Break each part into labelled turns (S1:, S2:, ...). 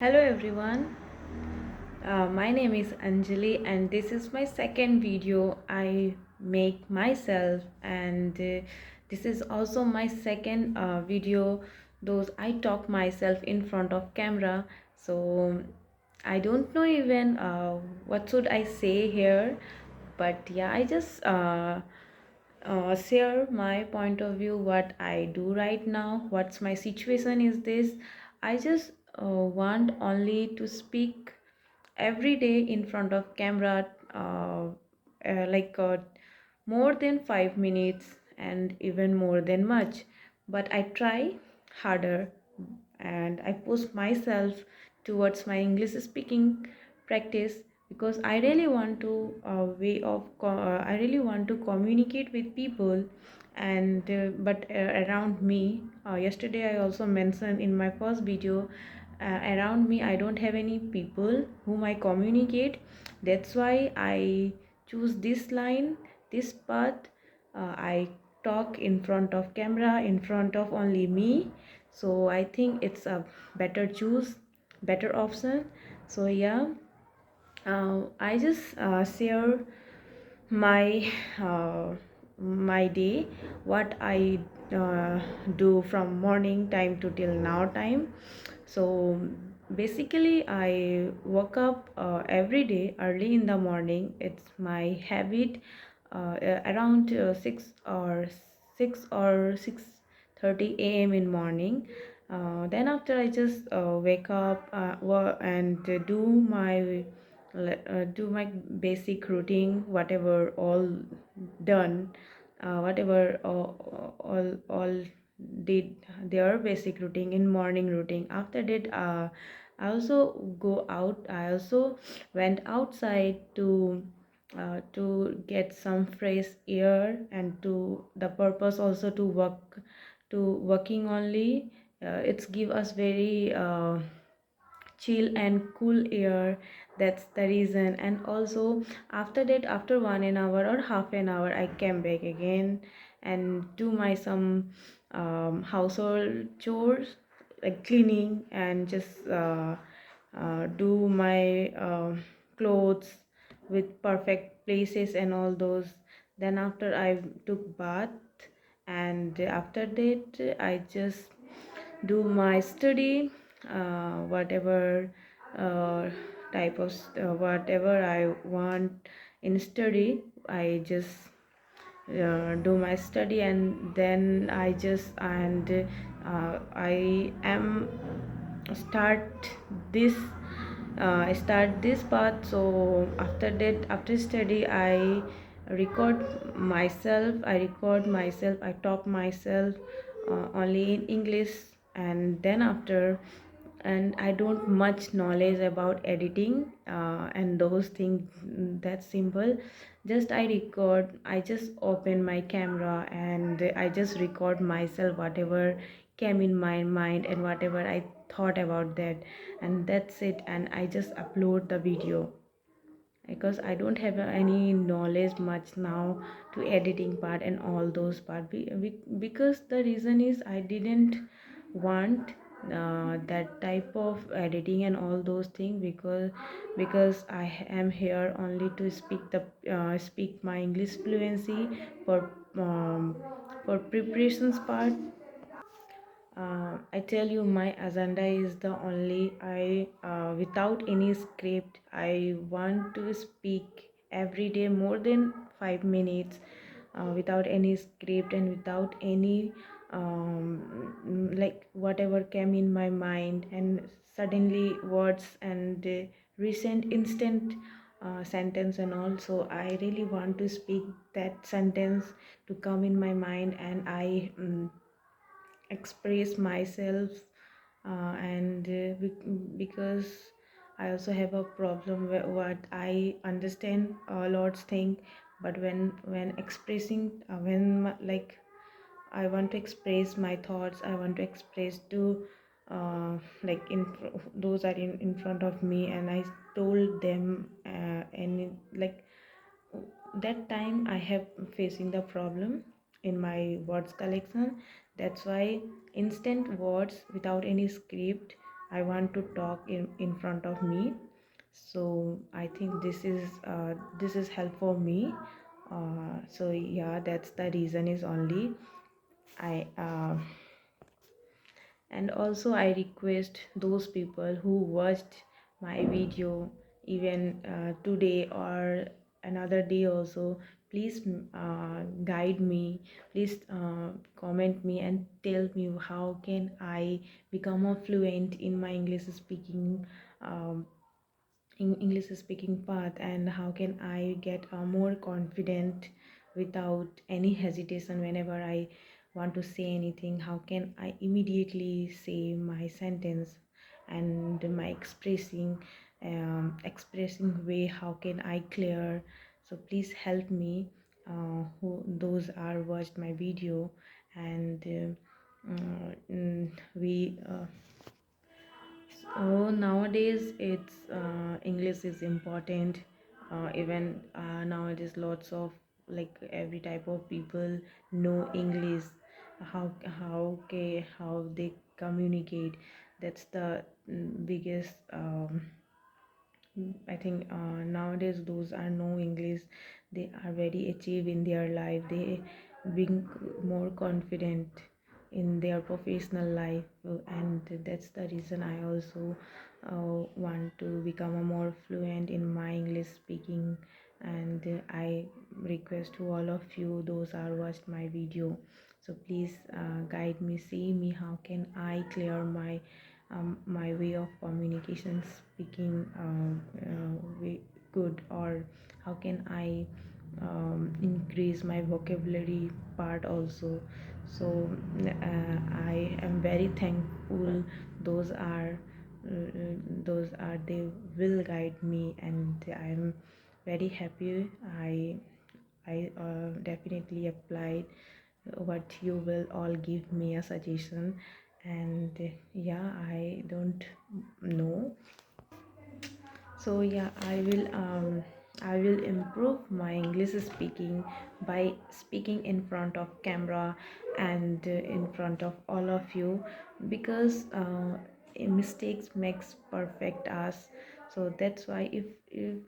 S1: Hello everyone, my name is Anjali and this is my second video I make myself, and this is also my second video those I talk myself in front of camera. So I don't know even what should I say here, but yeah, I just share my point of view, what I do right now, what's my situation is this. I just want only to speak every day in front of camera, like more than 5 minutes and even more than much, but I try harder and I push myself towards my English speaking practice, because I really want to I really want to communicate with people. And but around me, yesterday I also mentioned in my first video, around me I don't have any people whom I communicate. That's why I choose this line, this path. I talk in front of camera, in front of only me. So I think it's a better option. So yeah, I just share my my day, what I do from morning time to till now time. So basically I woke up every day early in the morning. It's my habit, around 6 or 6:30 a.m. in morning. Then after I just wake up and do my basic routine, whatever all done, whatever all did their basic routine in morning routine. After that, I also go out. I also went outside to get some fresh air, and to the purpose also to working only. It's give us very chill and cool air. That's the reason. And also after that, after 1 hour or half an hour, I came back again and do my some household chores, like cleaning, and just do my clothes with perfect places and all those. Then after I took bath, and after that I just do my study, whatever uh, whatever I want in study. I just do my study, and then I am start this start this path. So after that, after study, I record myself, I talk myself only in English. And then after, and I don't much knowledge about editing and those things. That's simple. Just I just open my camera and I just record myself, whatever came in my mind and whatever I thought about that, and that's it. And I just upload the video, because I don't have any knowledge much now to editing part and all those part. Because the reason is I didn't want that type of editing and all those things, because I am here only to speak my English fluency for um, for preparations part. I tell you, my agenda is the only without any script. I want to speak every day more than 5 minutes, without any script and without any like whatever came in my mind, and suddenly words and recent instant sentence and all. So I really want to speak that sentence to come in my mind, and I express myself. And because I also have a problem where what I understand a lot thing, but when expressing, like I want to express my thoughts, I want to express to like those are in front of me, and I told them, and like that time I have facing the problem in my words collection. That's why instant words without any script, I want to talk in front of me. So I think this is help for me. So yeah, that's the reason is only I and also I request those people who watched my video even today or another day also, please guide me, please comment me and tell me how can I become more fluent in my English speaking um, in English speaking path, and how can I get more confident without any hesitation whenever I want to say anything. How can I immediately say my sentence and my expressing way, how can I clear? So please help me, who those are watched my video. And we Oh, nowadays it's English is important. Even nowadays, lots of like every type of people know English. How they communicate. That's the biggest. I think nowadays those are no English. They are very achieve in their life. They being more confident in their professional life, and that's the reason I also want to become a more fluent in my English speaking. And I request to all of you, those are watched my video, so please guide me, see me how can I clear my way of communication speaking way good, or how can I increase my vocabulary part also. So I am very thankful, those are they will guide me, and I am very happy. I definitely applied what you will all give me a suggestion. And yeah, I don't know. So yeah, I will improve my English speaking by speaking in front of camera and in front of all of you, because mistakes makes perfect us. So that's why if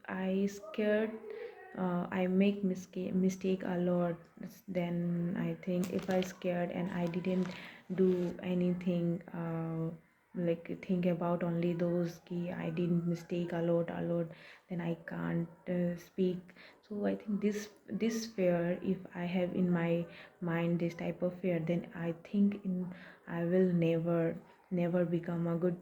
S1: I scared, I make mistake a lot, then I think if I scared and I didn't do anything, like think about only those key I didn't mistake a lot, then I can't speak. So I think this fear, if I have in my mind this type of fear, then I think in I will never become a good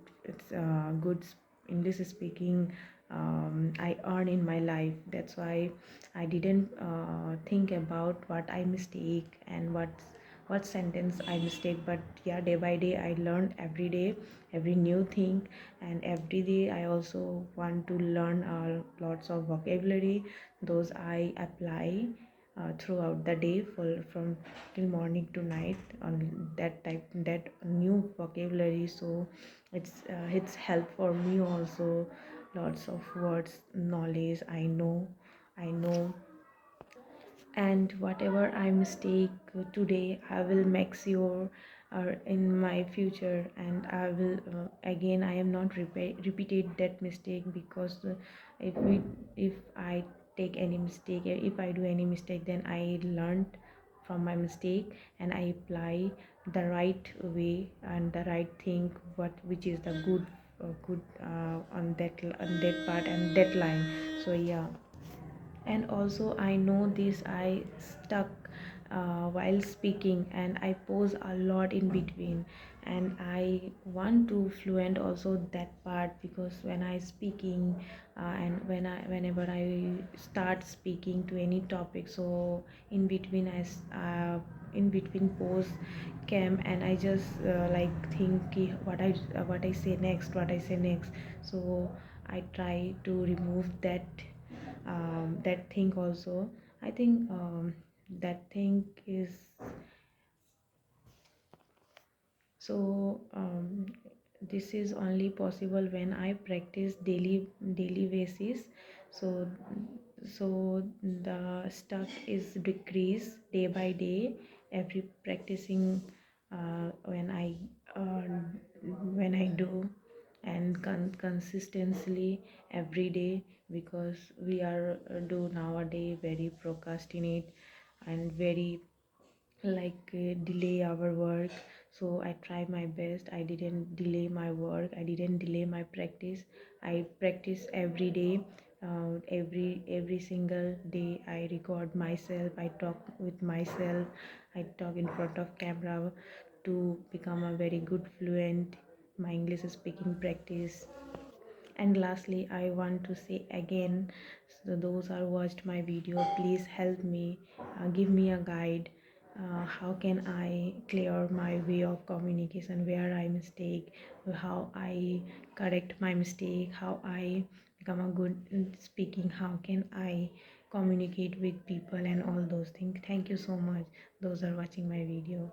S1: English speaking I earn in my life. That's why I didn't think about what I mistake and what sentence I mistake. But yeah, day by day I learn every day, every new thing, and every day I also want to learn lots of vocabulary. Those I apply throughout the day, from till morning to night, on that new vocabulary. So it's help for me also. Lots of words knowledge I know. And whatever I mistake today, I will make sure in my future, and I will again I am not repeated that mistake. Because if we if I take any mistake, if I do any mistake, then I learned from my mistake, and I apply the right way and the right thing, what which is the good on that part and that line. So yeah. And also I know this, I stuck while speaking, and I pause a lot in between, and I want to fluent also that part. Because when I speaking and whenever I start speaking to any topic, so in between in between pause came, and I just like think ki what I say next, so I try to remove that thing also. I think that thing is so this is only possible when I practice daily basis. So so the stuff is decrease day by day, every practicing when I do. and consistently every day, because we are do nowadays very procrastinate and very delay our work. So I try my best. I didn't delay my work, I didn't delay my practice. I practice every day. Every single day I record myself, I talk with myself, I talk in front of camera to become a very good fluent my English speaking practice. And lastly, I want to say again, so those who watched my video, please help me, give me a guide. How can I clear my way of communication, where I mistake, how I correct my mistake, how I become a good in speaking, how can I communicate with people and all those things. Thank you so much, those are watching my video.